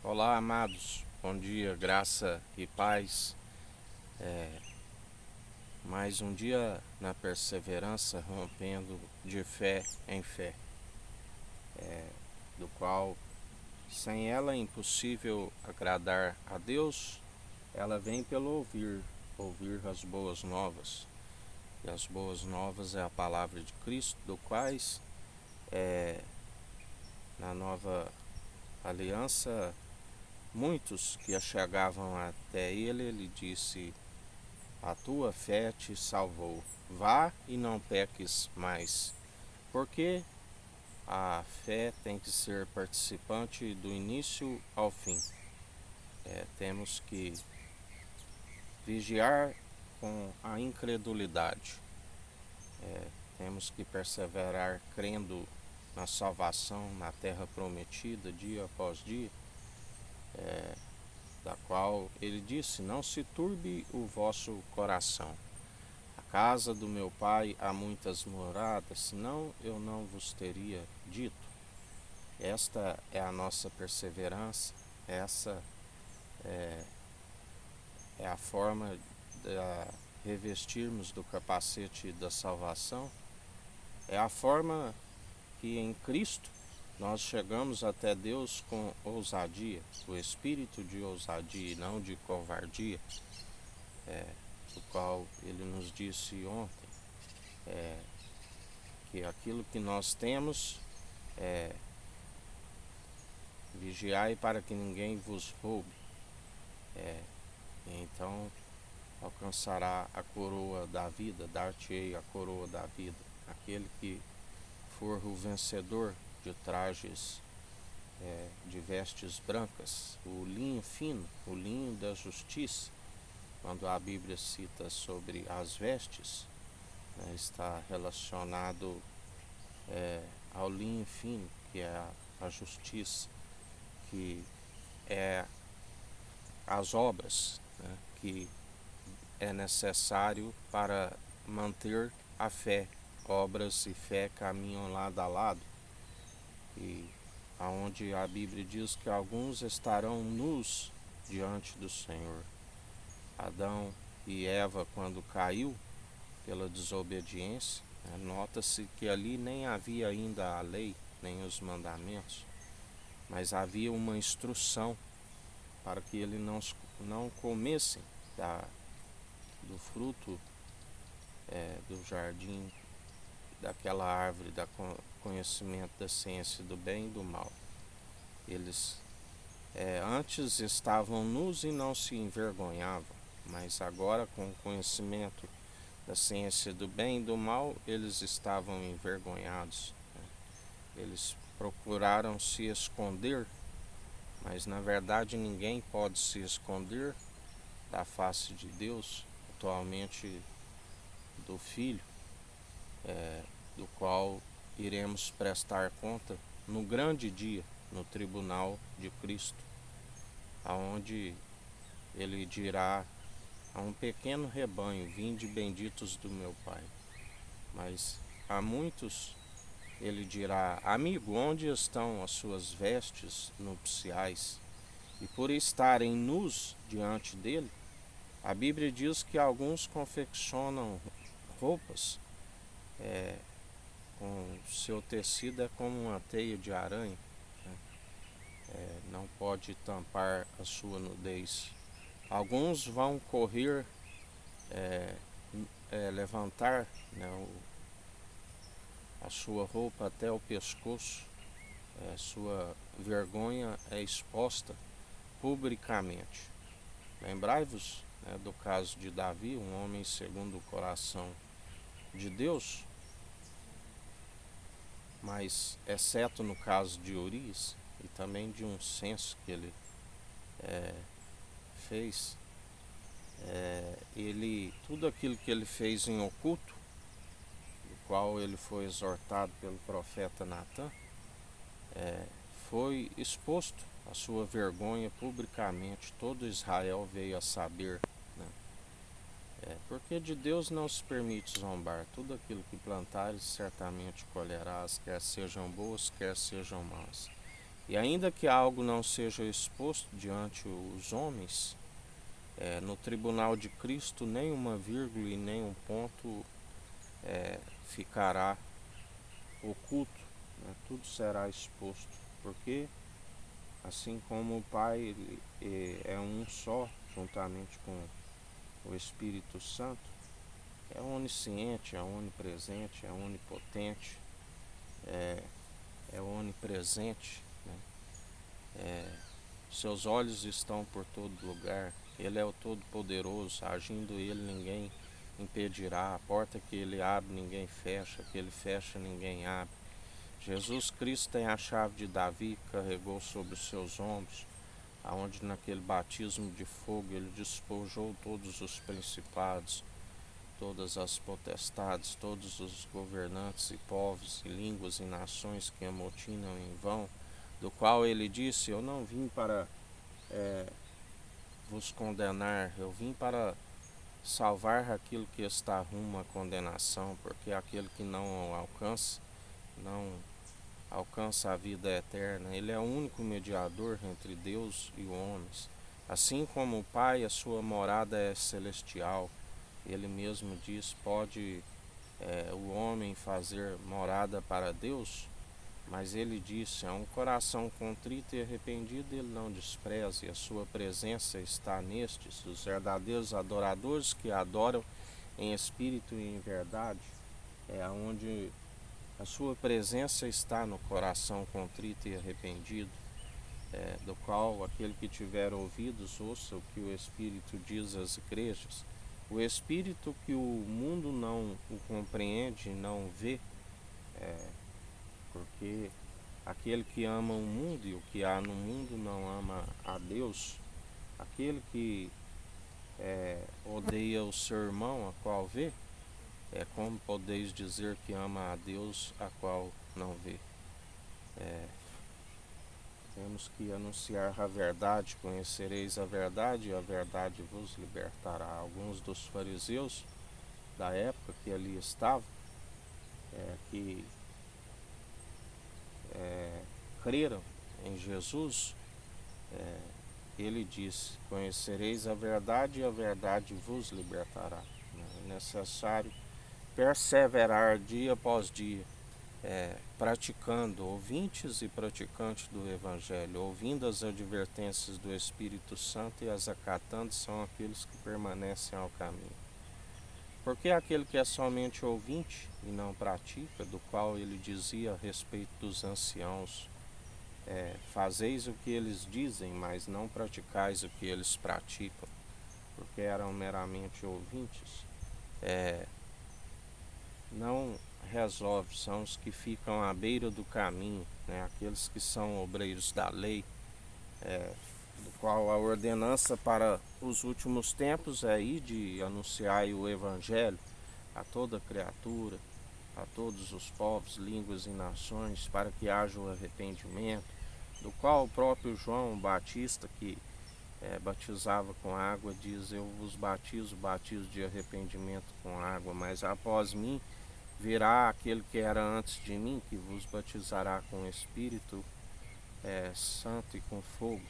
Olá, amados. Bom dia, graça e paz. Mais um dia na perseverança, rompendo de fé em fé, do qual, sem ela, é impossível agradar a Deus. Ela vem pelo ouvir as boas novas. E as boas novas é a palavra de Cristo, do quais, na nova aliança, muitos que chegavam até ele disse: a tua fé te salvou. Vá e não peques mais. Porque a fé tem que ser participante do início ao fim. Temos que vigiar com a incredulidade. Temos que perseverar crendo na salvação, na terra prometida, dia após dia, da qual ele disse: não se turbe o vosso coração. A casa do meu pai há muitas moradas, senão eu não vos teria dito. Esta é a nossa perseverança, essa é a forma de revestirmos do capacete da salvação, é a forma que em Cristo nós chegamos até Deus com ousadia, o espírito de ousadia e não de covardia, do qual ele nos disse ontem, que aquilo que nós temos é vigiai para que ninguém vos roube. Então alcançará a coroa da vida, dar-te-ei a coroa da vida. Aquele que for o vencedor de trajes, de vestes brancas, o linho fino, o linho da justiça. Quando a Bíblia cita sobre as vestes, está relacionado ao linho fino, que é a justiça, que é as obras, que é necessário para manter a fé. Obras e fé caminham lado a lado, e aonde a Bíblia diz que alguns estarão nus diante do Senhor. Adão e Eva, quando caiu pela desobediência, nota-se que ali nem havia ainda a lei, nem os mandamentos, mas havia uma instrução para que eles não comessem do fruto do jardim, daquela árvore da conhecimento da ciência do bem e do mal. Eles antes estavam nus e não se envergonhavam, mas agora, com o conhecimento da ciência do bem e do mal, eles estavam envergonhados. Eles procuraram se esconder, mas na verdade ninguém pode se esconder da face de Deus, atualmente do Filho, do qual iremos prestar conta no grande dia, no tribunal de Cristo, aonde ele dirá a um pequeno rebanho: vinde benditos do meu Pai. Mas a muitos ele dirá: amigo, onde estão as suas vestes nupciais? E por estarem nus diante dele, a Bíblia diz que alguns confeccionam roupas, com seu tecido é como uma teia de aranha, não pode tampar a sua nudez. Alguns vão correr, levantar, a sua roupa até o pescoço, sua vergonha é exposta publicamente. Lembrai-vos do caso de Davi, um homem segundo o coração de Deus, mas exceto no caso de Urias e também de um censo que ele fez, tudo aquilo que ele fez em oculto, do qual ele foi exortado pelo profeta Natã, foi exposto a sua vergonha publicamente. Todo Israel veio a saber, porque de Deus não se permite zombar. Tudo aquilo que plantares certamente colherás, quer sejam boas, quer sejam más. E ainda que algo não seja exposto diante os homens, no tribunal de Cristo nem uma vírgula e nem um ponto ficará oculto, né? Tudo será exposto, porque assim como o Pai ele é um só, juntamente com o Espírito Santo, é onisciente, é onipresente, é onipotente, é onipresente, né? Seus olhos estão por todo lugar, ele é o Todo-Poderoso, agindo ele ninguém impedirá, a porta que ele abre ninguém fecha, que ele fecha ninguém abre. Jesus Cristo tem a chave de Davi, carregou sobre os seus ombros, aonde naquele batismo de fogo ele despojou todos os principados, todas as potestades, todos os governantes e povos e línguas e nações que amotinam em vão, do qual ele disse: eu não vim para vos condenar, eu vim para salvar aquilo que está rumo à condenação, porque aquele que não alcança a vida eterna. Ele é o único mediador entre Deus e homens. Assim como o Pai, a sua morada é celestial. Ele mesmo diz: pode o homem fazer morada para Deus? Mas ele disse: é um coração contrito e arrependido ele não despreza, e a sua presença está nestes, os verdadeiros adoradores que adoram em espírito e em verdade. É onde a sua presença está no coração contrito e arrependido, do qual aquele que tiver ouvidos ouça o que o Espírito diz às igrejas. O Espírito que o mundo não o compreende, não vê, porque aquele que ama o mundo e o que há no mundo não ama a Deus. Aquele que odeia o seu irmão, a qual vê, como podeis dizer que ama a Deus, a qual não vê? Temos que anunciar a verdade, conhecereis a verdade e a verdade vos libertará. Alguns dos fariseus da época que ali estavam, que creram em Jesus, ele disse: conhecereis a verdade e a verdade vos libertará. É necessário perseverar dia após dia, praticando, ouvintes e praticantes do Evangelho, ouvindo as advertências do Espírito Santo e as acatando, são aqueles que permanecem ao caminho. Porque aquele que é somente ouvinte e não pratica, do qual ele dizia a respeito dos anciãos: fazeis o que eles dizem, mas não praticais o que eles praticam, porque eram meramente ouvintes, não resolve, são os que ficam à beira do caminho, né? Aqueles que são obreiros da lei, do qual a ordenança para os últimos tempos é ir de anunciar o Evangelho a toda criatura, a todos os povos, línguas e nações, para que haja o arrependimento, do qual o próprio João Batista, que batizava com água, diz: eu vos batizo de arrependimento com água, mas após mim virá aquele que era antes de mim, que vos batizará com o Espírito Santo e com fogo,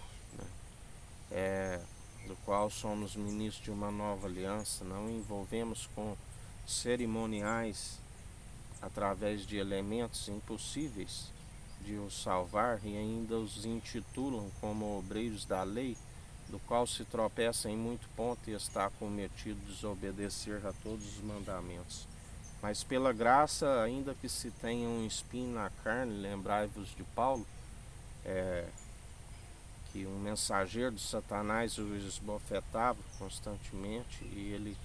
né? Do qual somos ministros de uma nova aliança, não envolvemos com cerimoniais através de elementos impossíveis de os salvar, e ainda os intitulam como obreiros da lei, do qual se tropeça em muito ponto e está cometido desobedecer a todos os mandamentos. Mas pela graça, ainda que se tenha um espinho na carne, lembrai-vos de Paulo, que um mensageiro de Satanás o esbofetava constantemente, e ele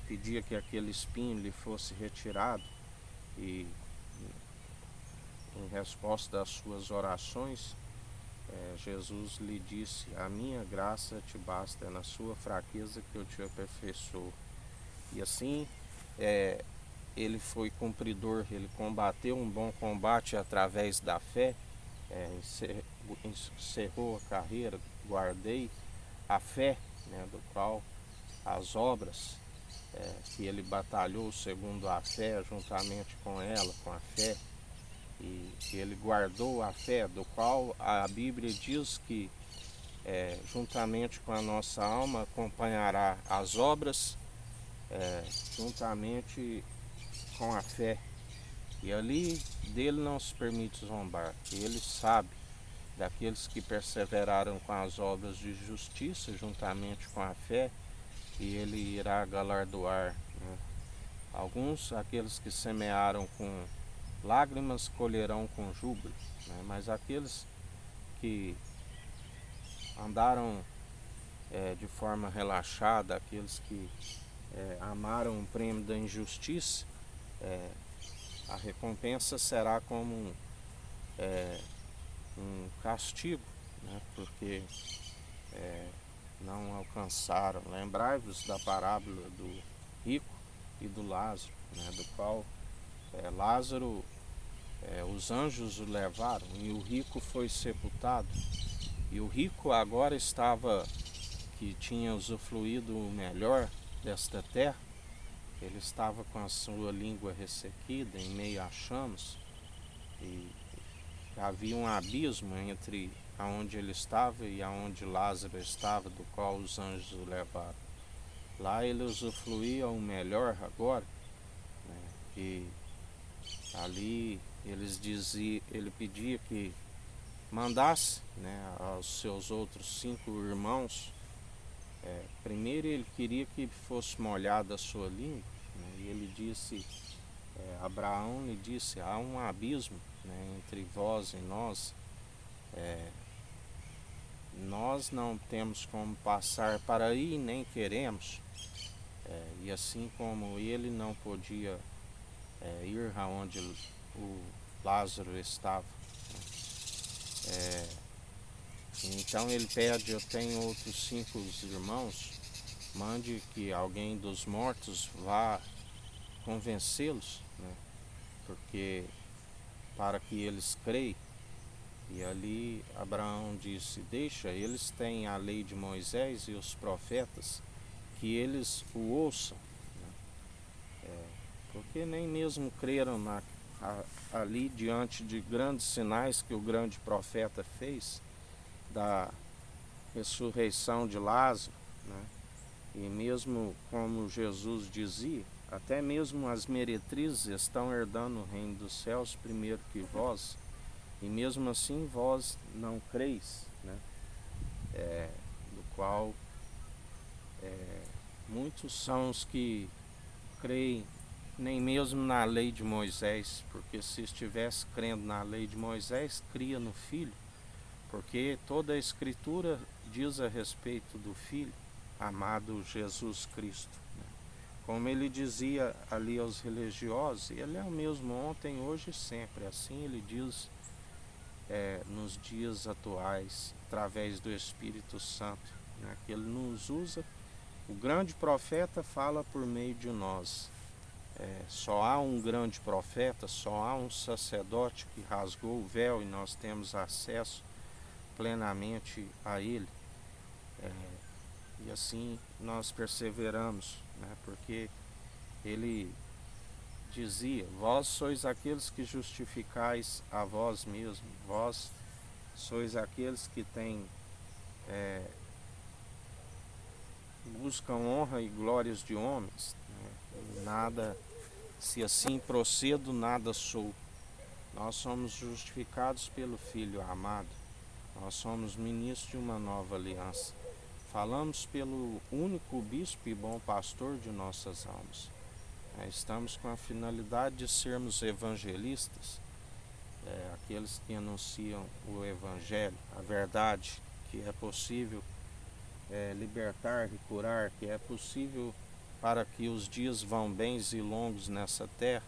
pedia que aquele espinho lhe fosse retirado, e em resposta às suas orações, Jesus lhe disse: a minha graça te basta, é na sua fraqueza que eu te aperfeiçoo. E assim, ele foi cumpridor, ele combateu um bom combate através da fé, encerrou a carreira, guardei a fé, né, do qual as obras que ele batalhou segundo a fé, juntamente com ela, com a fé, e ele guardou a fé, do qual a Bíblia diz que juntamente com a nossa alma acompanhará as obras, juntamente com a fé. E ali dele não se permite zombar. Ele sabe daqueles que perseveraram com as obras de justiça juntamente com a fé, e ele irá galardoar, né? Alguns, aqueles que semearam com lágrimas, colherão com júbilo, né? Mas aqueles que andaram de forma relaxada, aqueles que amaram o prêmio da injustiça, a recompensa será como um castigo, né? Porque não alcançaram. Lembrai-vos da parábola do rico e do Lázaro, né? Do qual Lázaro, os anjos o levaram e o rico foi sepultado. E o rico agora que tinha usufruído o melhor desta terra, ele estava com a sua língua ressequida em meio a chamas, e havia um abismo entre aonde ele estava e aonde Lázaro estava, do qual os anjos o levaram. Lá ele usufruía o melhor agora, né? E ali ele pedia que mandasse, né, aos seus outros 5 irmãos. Primeiro ele queria que fosse molhada a sua língua, né? E ele disse, Abraão lhe disse, há um abismo, né, entre vós e nós. Nós não temos como passar para aí, nem queremos. E assim como ele não podia ir aonde o Lázaro estava. Então ele pede, eu tenho outros 5 irmãos, mande que alguém dos mortos vá convencê-los, né? Porque para que eles creiam. E ali Abraão disse, deixa, eles têm a lei de Moisés e os profetas, que eles o ouçam, né? Porque nem mesmo creram ali diante de grandes sinais que o grande profeta fez, da ressurreição de Lázaro, né? E mesmo como Jesus dizia, até mesmo as meretrizes estão herdando o reino dos céus primeiro que vós, e mesmo assim vós não creis, né? Do qual muitos são os que creem nem mesmo na lei de Moisés, porque se estivesse crendo na lei de Moisés, cria no Filho, porque toda a Escritura diz a respeito do Filho, amado Jesus Cristo, né? Como ele dizia ali aos religiosos, ele é o mesmo ontem, hoje e sempre, assim ele diz nos dias atuais, através do Espírito Santo, né, que ele nos usa. O grande profeta fala por meio de nós. Só há um grande profeta, só há um sacerdote que rasgou o véu e nós temos acesso plenamente a ele. E assim nós perseveramos, né, porque ele dizia, vós sois aqueles que justificais a vós mesmos, vós sois aqueles que têm buscam honra e glórias de homens, né? Nada, se assim procedo, nada sou. Nós somos justificados pelo Filho amado. Nós somos ministros de uma nova aliança. Falamos pelo único bispo e bom pastor de nossas almas. Estamos com a finalidade de sermos evangelistas, aqueles que anunciam o Evangelho, a verdade, que é possível libertar e curar, que é possível para que os dias vão bens e longos nessa terra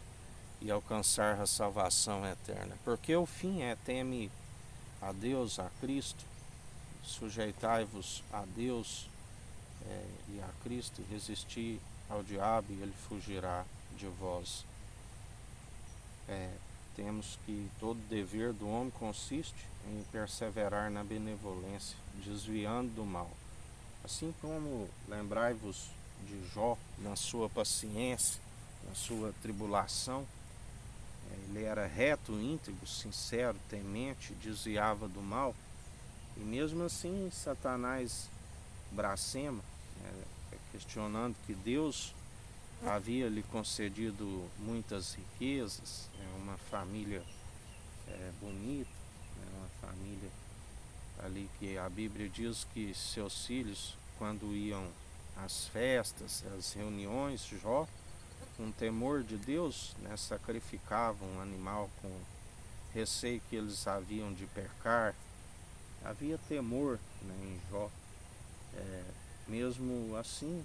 e alcançar a salvação eterna. Porque o fim é teme a Deus, a Cristo, sujeitai-vos a Deus e a Cristo, e resisti ao diabo e ele fugirá de vós. Temos que todo dever do homem consiste em perseverar na benevolência, desviando do mal. Assim como lembrai-vos de Jó, na sua paciência, na sua tribulação, Ele era reto, íntegro, sincero, temente, desviava do mal. E mesmo assim, Satanás blasfema, questionando que Deus havia lhe concedido muitas riquezas, uma família bonita, uma família ali que a Bíblia diz que seus filhos, quando iam às festas, às reuniões, Jó, com temor de Deus, sacrificavam um animal com receio que eles haviam de pecar. Havia temor, em Jó. Mesmo assim,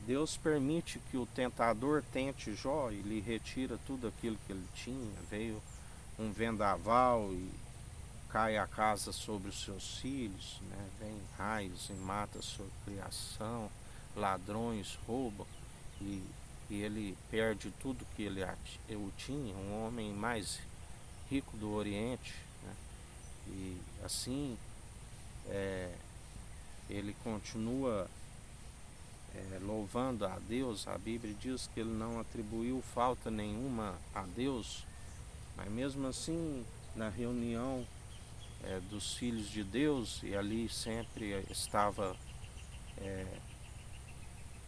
Deus permite que o tentador tente Jó e lhe retira tudo aquilo que ele tinha. Veio um vendaval e cai a casa sobre os seus filhos, vem raios e mata a sua criação, ladrões roubam e ele perde tudo que ele tinha, um homem mais rico do Oriente, e assim ele continua louvando a Deus. A Bíblia diz que ele não atribuiu falta nenhuma a Deus, mas mesmo assim, na reunião dos filhos de Deus, e ali sempre estava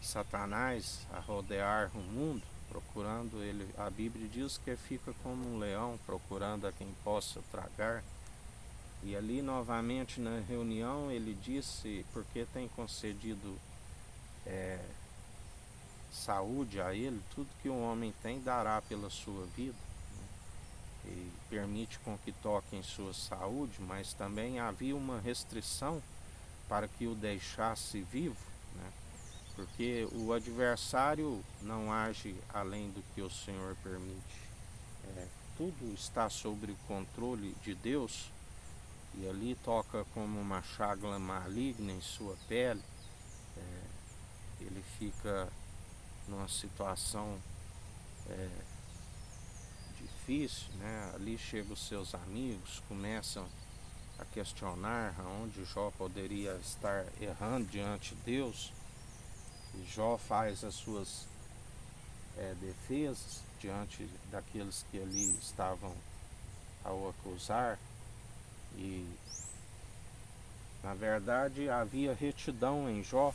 Satanás a rodear o mundo, procurando ele. A Bíblia diz que fica como um leão procurando a quem possa tragar. E ali novamente na reunião ele disse, porque tem concedido saúde a ele, tudo que um homem tem dará pela sua vida, e permite com que toque em sua saúde, mas também havia uma restrição para que o deixasse vivo, porque o adversário não age além do que o Senhor permite. Tudo está sob o controle de Deus, e ali toca como uma chaga maligna em sua pele. Ele fica numa situação difícil, Ali chegam os seus amigos, começam a questionar aonde Jó poderia estar errando diante de Deus. E Jó faz as suas defesas diante daqueles que ali estavam ao acusar. E na verdade havia retidão em Jó,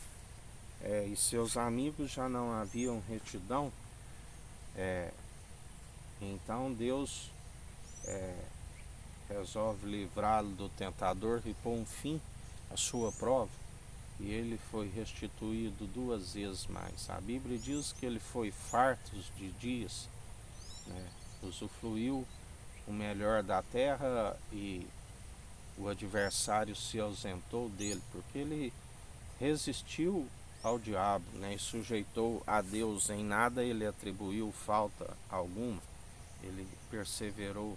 e seus amigos já não haviam retidão. Então Deus resolve livrá-lo do tentador e pôr um fim à sua prova, e ele foi restituído 2 vezes mais. A Bíblia diz que ele foi farto de dias, usufruiu o melhor da terra, e o adversário se ausentou dele, porque ele resistiu ao diabo, e sujeitou a Deus. Em nada ele atribuiu falta alguma, ele perseverou.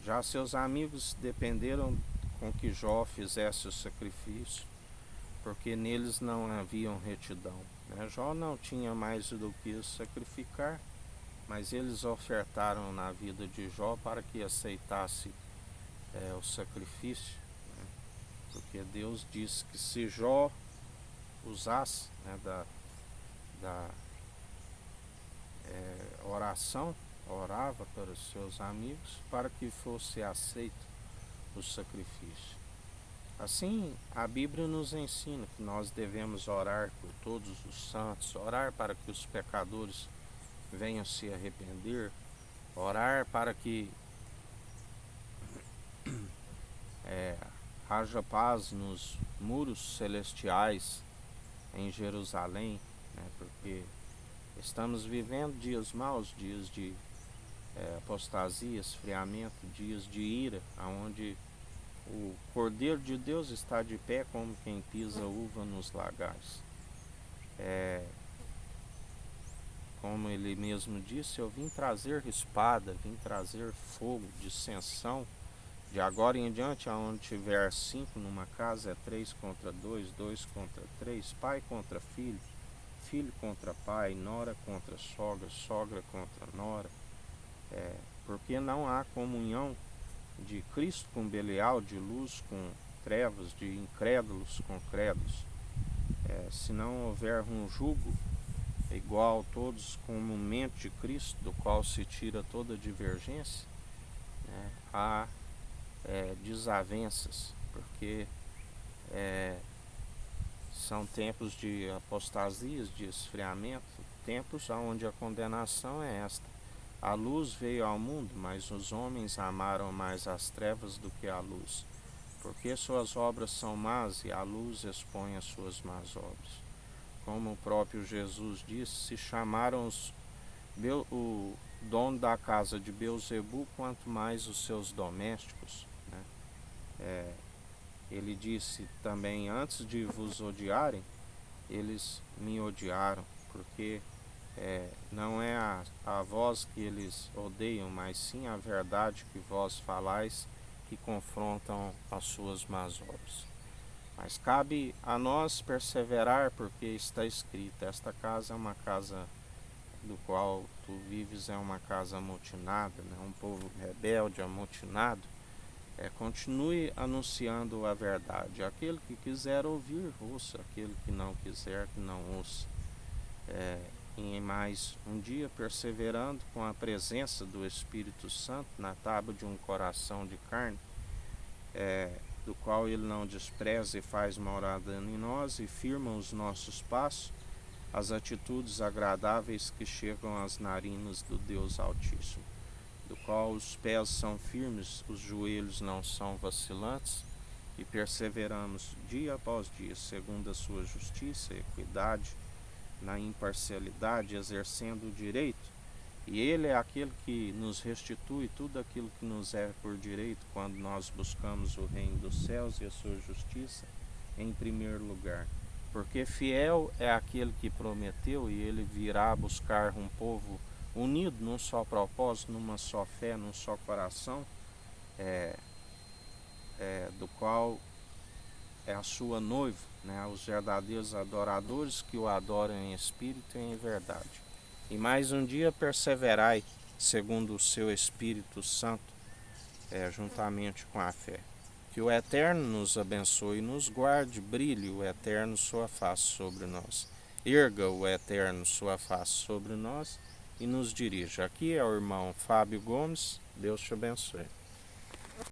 Já seus amigos dependeram com que Jó fizesse o sacrifício, porque neles não haviam retidão. Jó não tinha mais do que sacrificar, mas eles ofertaram na vida de Jó para que aceitasse o sacrifício, porque Deus disse que se Jó usasse da oração, orava para os seus amigos para que fosse aceito o sacrifício. Assim, a Bíblia nos ensina que nós devemos orar por todos os santos, orar para que os pecadores venham se arrepender, orar para que haja paz nos muros celestiais em Jerusalém, porque estamos vivendo dias maus, dias de apostasia, esfriamento, dias de ira, onde o Cordeiro de Deus está de pé como quem pisa uva nos lagares. Como ele mesmo disse, eu vim trazer espada, vim trazer fogo, dissensão. De agora em diante, aonde tiver 5 numa casa, é 3 contra 2, 2 contra 3, pai contra filho, filho contra pai, nora contra sogra, sogra contra nora. Porque não há comunhão de Cristo com Belial, de luz com trevas, de incrédulos com crédulos. Se não houver um jugo igual todos como mente de Cristo, do qual se tira toda divergência, né, há desavenças, porque são tempos de apostasias, de esfriamento, tempos onde a condenação é esta. A luz veio ao mundo, mas os homens amaram mais as trevas do que a luz, porque suas obras são más e a luz expõe as suas más obras. Como o próprio Jesus disse, se chamaram o dono da casa de Beelzebu, quanto mais os seus domésticos, né? Ele disse também, antes de vos odiarem, eles me odiaram, porque não é a vós que eles odeiam, mas sim a verdade que vós falais, que confrontam as suas más obras. Mas cabe a nós perseverar, porque está escrito, esta casa é uma casa do qual tu vives, é uma casa amotinada, né? Um povo rebelde, amotinado. Continue anunciando a verdade. Aquele que quiser ouvir, ouça. Aquele que não quiser, que não ouça. E mais um dia, perseverando com a presença do Espírito Santo na tábua de um coração de carne, do qual ele não despreza e faz morada em nós e firma os nossos passos, as atitudes agradáveis que chegam às narinas do Deus Altíssimo, do qual os pés são firmes, os joelhos não são vacilantes, e perseveramos dia após dia, segundo a sua justiça e equidade, na imparcialidade, exercendo o direito. E Ele é aquele que nos restitui tudo aquilo que nos é por direito, quando nós buscamos o reino dos céus e a sua justiça em primeiro lugar. Porque fiel é aquele que prometeu, e Ele virá buscar um povo unido num só propósito, numa só fé, num só coração, do qual é a sua noiva, né, os verdadeiros adoradores que o adoram em espírito e em verdade. E mais um dia perseverai, segundo o seu Espírito Santo, juntamente com a fé. Que o Eterno nos abençoe e nos guarde, brilhe o Eterno sua face sobre nós. Erga o Eterno sua face sobre nós e nos dirija. Aqui é o irmão Fábio Gomes. Deus te abençoe.